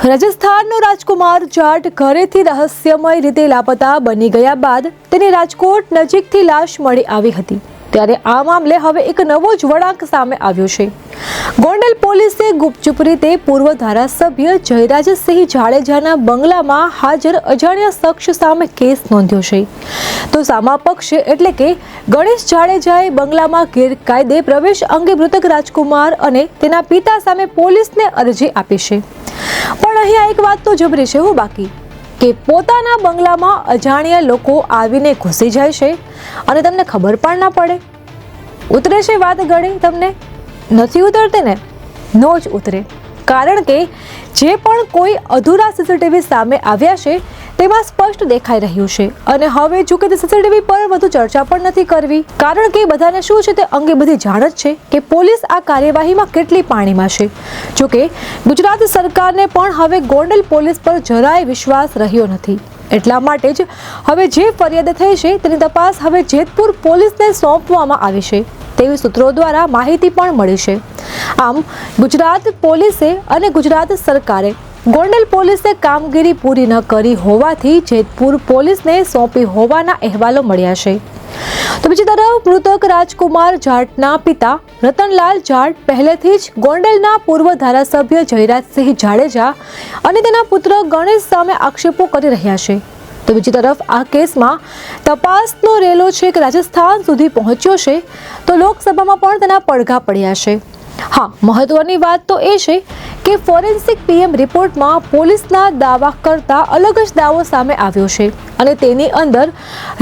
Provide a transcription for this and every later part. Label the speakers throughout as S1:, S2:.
S1: રાજસ્થાનનો રાજકુમાર જાટ ઘરેથી રહસ્યમય રીતે લાપતા બની ગયા બાદ તેની રાજકોટ નજીકથી લાશ મળી આવી હતી। ત્યારે આ મામલે હવે એક નવો જ વળાંક સામે આવ્યો છે। ગોંડલ પોલીસે ગુપચુપ રીતે પૂર્વ ધારાસભ્ય જયરાજસિંહ જાડેજાના બંગલામાં હાજર અજાણ્યા શખ્સ સામે કેસ નોંધ્યો છે। તો સામા પક્ષે એટલે કે ગણેશ જાડેજાએ બંગલામાં ગેરકાયદે પ્રવેશ અંગે મૃતક રાજકુમાર અને તેના પિતા સામે પોલીસને અરજી આપી છે। પણ અહીંયા એક વાત તો જબરી છે હું બાકી કે પોતાના બંગલામાં અજાણ્યા લોકો આવીને ઘૂસી જાય છે અને તમને ખબર પણ ના પડે। ઉતરે છે વાત ગળે? તમને નથી ઉતરતી ને? નો જ ઉતરે, કારણ કે જે પણ કોઈ અધૂરા સીસીટીવી સામે આવ્યા છે તેમાં સ્પષ્ટ દેખાઈ રહ્યું છે। અને હવે જો કે સીસીટીવી પર વધુ ચર્ચા પણ નથી કરવી, કારણ કે બધાને શું છે તે અંગે બધી જાણ જ છે કે પોલીસ આ કાર્યવાહીમાં કેટલી પાણીમાં છે। જો કે ગુજરાત સરકારને પણ હવે ગોંડલ પોલીસ પર જરાય વિશ્વાસ રહ્યો નથી। એટલા માટે જ હવે જે ફરિયાદ થઈ છે તેની તપાસ હવે જેતપુર પોલીસને સોંપવામાં આવી છે તેવી સૂત્રો દ્વારા માહિતી પણ મળી છે। આમ ગુજરાત પોલીસે અને ગુજરાત સરકારે ગોંડલ પોલીસે કામગીરી પૂરી ન કરી હોવાથી જેતપુર પોલીસને સોંપી હોવાના અહેવાલો મળ્યા છે। તો બીજી તરફ મૃતક રાજકુમાર જાટના પિતા રતનલાલ જાટ પહેલેથી જ ગોંડલના પૂર્વ ધારાસભ્ય જયરાજસિંહ જાડેજા અને તેના પુત્ર ગણેશ સામે આક્ષેપો કરી રહ્યા છે। તો બીજી તરફ આ કેસમાં તપાસનો રેલો છેક રાજસ્થાન સુધી પહોંચ્યો છે, તો લોકસભામાં પણ તેના પડઘા પડ્યા છે। હા, મહત્વની વાત તો એ છે કે ફોરેન્સિક પીએમ રિપોર્ટમાં પોલીસના દાવા કરતા અલગ જ દાવો સામે આવ્યો છે અને તેની અંદર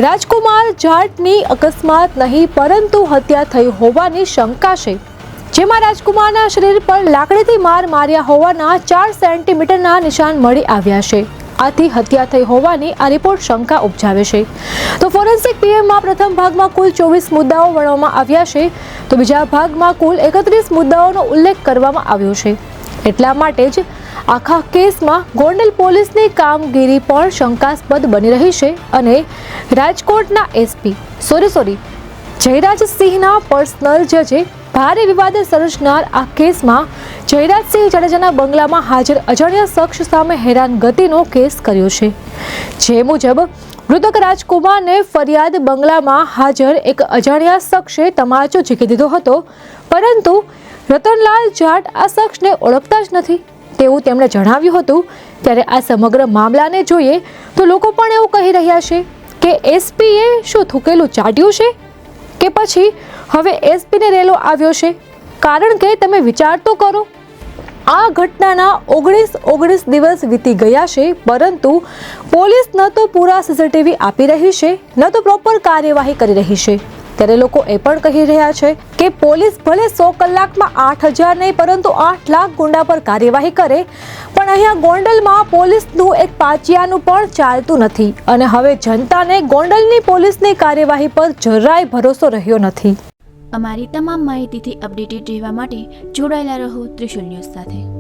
S1: રાજકુમાર જાટની અકસ્માત નહીં પરંતુ હત્યા થઈ હોવાની શંકા છે, જેમાં રાજકુમારના શરીર પર લાકડીથી માર માર્યા હોવાના 4 સેન્ટીમીટરના નિશાન મળી આવ્યા છે। આથી હત્યા થઈ હોવાની આ રિપોર્ટ શંકા ઉપજાવે છે। તો ફોરેન્સિક પીએમમાં પ્રથમ ભાગમાં કુલ 24 મુદ્દાઓ ગણવામાં આવ્યા છે, તો બીજા ભાગમાં કુલ 31 મુદ્દાઓનો ઉલ્લેખ કરવામાં આવ્યો છે। એટલા માટે જ આખા કેસમાં ગોંડલ પોલીસની કામગીરી પણ શંકાસ્પદ બની રહી છે અને રાજકોટના એસપી જયરાજસિંહના પર્સનલ જજે ભારે વિવાદ સર્જનાર આ કેસમાં જયરાજસિંહ જાડેજાના બંગલામાં હાજર અજાણ્યા શખ્સ સામે હેરાનગતિનો કેસ કર્યો છે। જે મુજબ મૃતક રાજકુમારને ફરિયાદ બંગલામાં હાજર એક અજાણ્યા શખ્સે તમાચો ઝીકી દીધો હતો, પરંતુ રતનલાલ જાટ આ શખ્સને ઓળખતા જ નથી તેવું તેમણે જણાવ્યું હતું। ત્યારે આ સમગ્ર મામલાને જોઈએ તો લોકો પણ એવું કહી રહ્યા છે કે એસપીએ શું થૂકેલું ચાટ્યું છે કે પછી હવે એસપીને રેલો આવ્યો છે, કારણ કે તમે વિચાર તો કરો, આ ઘટનાના 19 દિવસ વીતી ગયા છે, પરંતુ પોલીસ ન તો પૂરા સીસીટીવી આપી રહી છે ન તો પ્રોપર કાર્યવાહી કરી રહી છે। ત્યારે લોકો એ પણ કહી રહ્યા છે કે પોલીસ ભલે 100 કલાકમાં 8000 નહીં પરંતુ 8 લાખ ગુંડા પર કાર્યવાહી કરે, પણ અહીંયા ગોંડલમાં પોલીસનું એક પાચિયાનું પણ ચાલતું નથી અને હવે જનતાને ગોંડલની પોલીસની કાર્યવાહી પર જરાય ભરોસો રહ્યો નથી।
S2: અમારી તમામ માહિતીથી અપડેટેડ રહેવા માટે જોડાયેલા રહો ત્રિશુલ ન્યૂઝ સાથે।